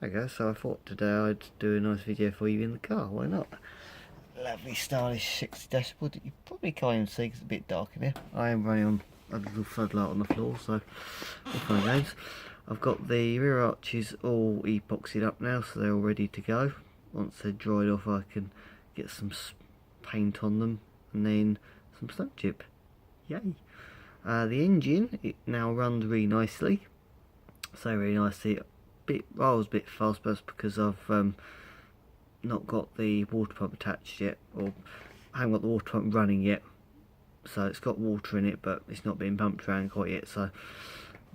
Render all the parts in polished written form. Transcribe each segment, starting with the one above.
Okay, so I thought today I'd do a nice video for you in the car, why not? Lovely stylish 60 dashboard that you probably can't even see because it's a bit dark in here. I am running on a little floodlight on the floor, so all fun and games. I've got the rear arches all epoxied up now, so they're all ready to go. Once they're dried off I can get some paint on them and then some stump chip. Yay! The engine, it now runs really nicely. So really nicely. I was a bit fast, but that's because I've not got the water pump attached yet, or I haven't got the water pump running yet. So it's got water in it, but it's not being pumped around quite yet. So,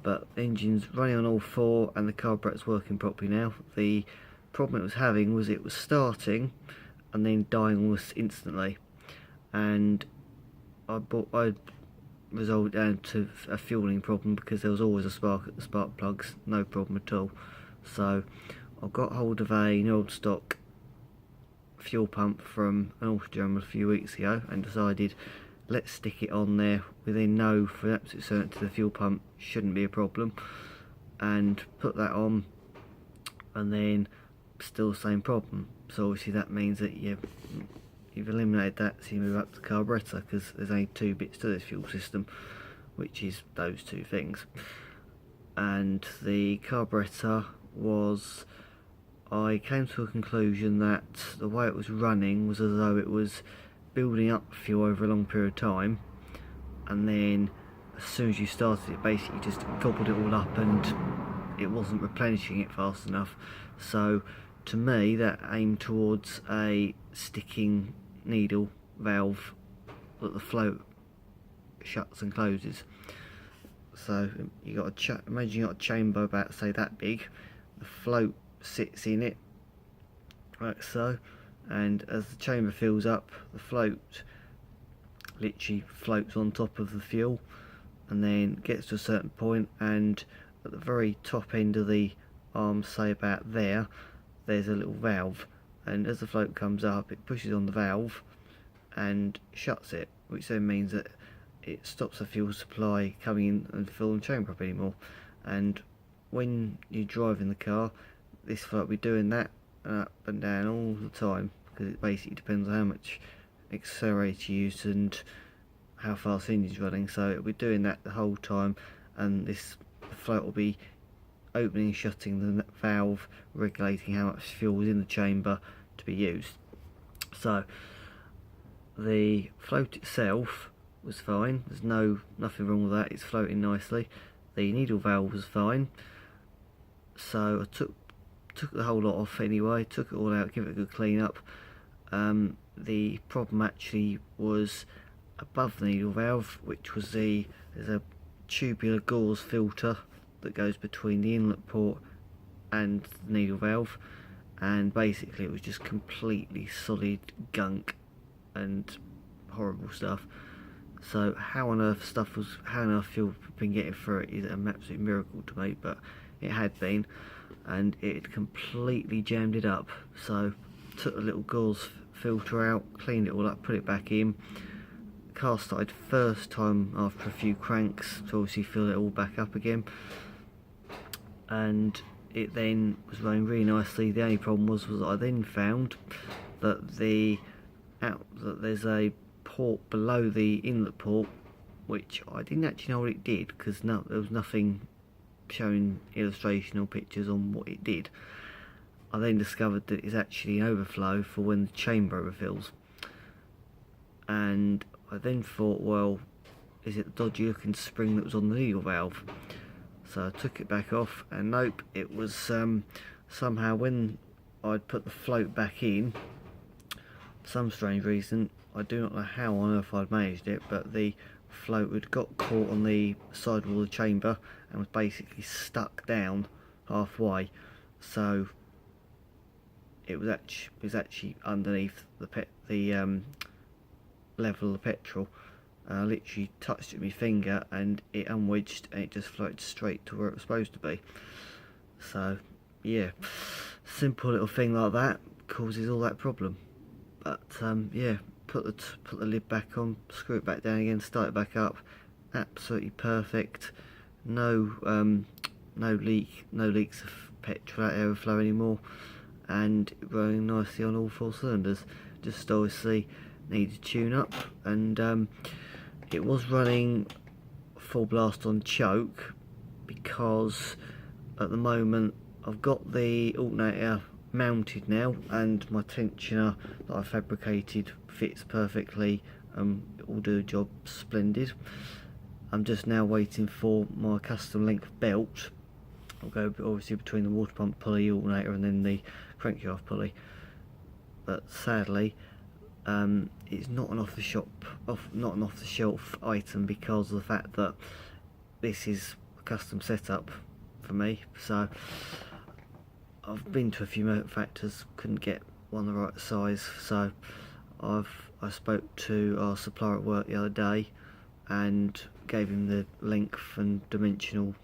but the engine's running on all four, and the carburetor's working properly now. The problem it was having was it was starting and then dying almost instantly, and I resolved it down to a fueling problem because there was always a spark at the spark plugs, no problem at all. So I got hold of an old stock fuel pump from an auto drum a few weeks ago and decided let's stick it on there. We then know for absolute certainty the fuel pump shouldn't be a problem, and put that on, and then still the same problem. So obviously that means that you've eliminated that, so you move up to the carburetor, because there's only two bits to this fuel system, which is those two things. And the carburetor was, I came to a conclusion that the way it was running was as though it was building up fuel over a long period of time, and then as soon as you started it basically just gobbled it all up and it wasn't replenishing it fast enough. So to me that aimed towards a sticking needle valve that the float shuts and closes. So you got imagine you got a chamber about say that big, the float sits in it like so, and as the chamber fills up the float literally floats on top of the fuel and then gets to a certain point, and at the very top end of the arm, say about there's a little valve, and as the float comes up it pushes on the valve and shuts it, which then means that it stops the fuel supply coming in and filling the chamber up anymore. And when you drive in the car, this float will be doing that up and down all the time, because it basically depends on how much accelerator you use and how fast the engine's running. So it'll be doing that the whole time, and the float will be opening and shutting the valve, regulating how much fuel is in the chamber to be used. So the float itself was fine, there's nothing wrong with that, it's floating nicely. The needle valve was fine, so I took the whole lot off anyway, took it all out, give it a good clean up. The problem actually was above the needle valve, which was there's a tubular gauze filter that goes between the inlet port and the needle valve, and basically it was just completely solid gunk and horrible stuff. So how on earth fuel been getting through it is an absolute miracle to me, but it had been, and it had completely jammed it up. So took the little gauze filter out, cleaned it all up, put it back in. The car started first time after a few cranks to obviously fill it all back up again, and it then was running really nicely. The only problem was I then found that there's a port below the inlet port, which I didn't actually know what it did, because there was nothing showing illustration or pictures on what it did. I then discovered that it's actually an overflow for when the chamber overfills, and I then thought, well, is it the dodgy looking spring that was on the needle valve? So I took it back off, and nope, it was somehow when I'd put the float back in, for some strange reason, I do not know how on earth I'd managed it, but the float had got caught on the sidewall of the chamber and was basically stuck down halfway. So it was actually underneath the level of the petrol. I literally touched it with my finger and it unwedged and it just floated straight to where it was supposed to be. So yeah, simple little thing like that causes all that problem. But yeah, put the lid back on, screw it back down again, start it back up, absolutely perfect. No leaks of petrol airflow anymore, and running nicely on all 4 cylinders. Just obviously needs a tune up, and it was running full blast on choke because at the moment I've got the alternator mounted now, and my tensioner that I fabricated fits perfectly, it will do the job splendid. I'm just now waiting for my custom length belt. I'll go obviously between the water pump pulley, alternator, and then the crankshaft pulley, but sadly it's not an not an off the shelf item because of the fact that this is a custom setup for me. So I've been to a few manufacturers, couldn't get one the right size, so I spoke to our supplier at work the other day and gave him the length and dimensional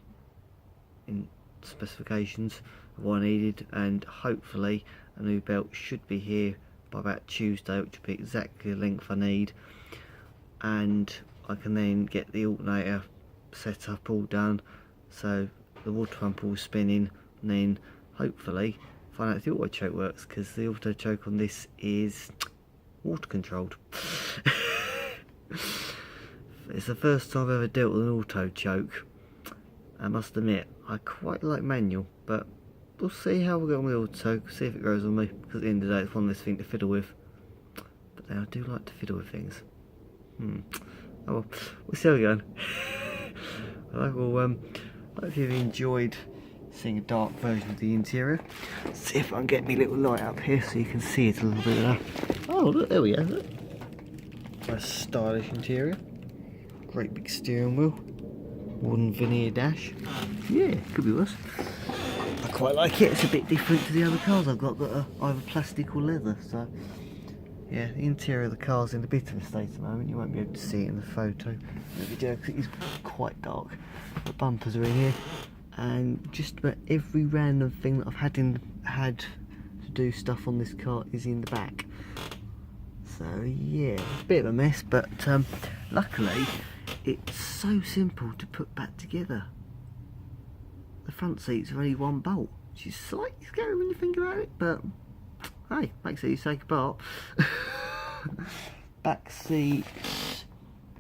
specifications of what I needed, and hopefully a new belt should be here by about Tuesday, which will be exactly the length I need, and I can then get the alternator set up all done, so the water pump all spinning, and then hopefully find out if the auto choke works, because the auto choke on this is water controlled. It's the first time I've ever dealt with an auto choke. I must admit, I quite like manual, but we'll see how we go on with auto, see if it grows on me, because at the end of the day it's one less thing to fiddle with. But then I do like to fiddle with things. Oh well, we'll see how we go. Alright, well, hope you've enjoyed seeing a dark version of the interior. Let's see if I can get my little light up here so you can see it a little bit better. Oh look, there we go. Look. A stylish interior. Great big steering wheel. Wooden veneer dash. Yeah, could be worse. I quite like it. It's a bit different to the other cars I've got that are either plastic or leather. So yeah, the interior of the car's in a bit of a state at the moment. You won't be able to see it in the photo in the video because it is quite dark. The bumpers are in here, and just about every random thing that I've had to do stuff on this car is in the back. So yeah, it's a bit of a mess, but luckily it's so simple to put back together. The front seats are only 1 bolt, which is slightly scary when you think about it, but hey, makes it easy to take apart. Back seats,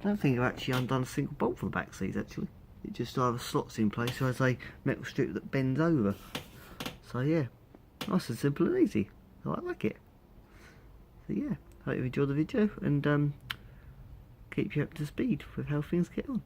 I don't think I've actually undone a single bolt from the back seats actually. It just either slots in place or has a metal strip that bends over. So yeah, nice and simple and easy. I like it. So yeah, hope you enjoyed the video, and keep you up to speed with how things get on.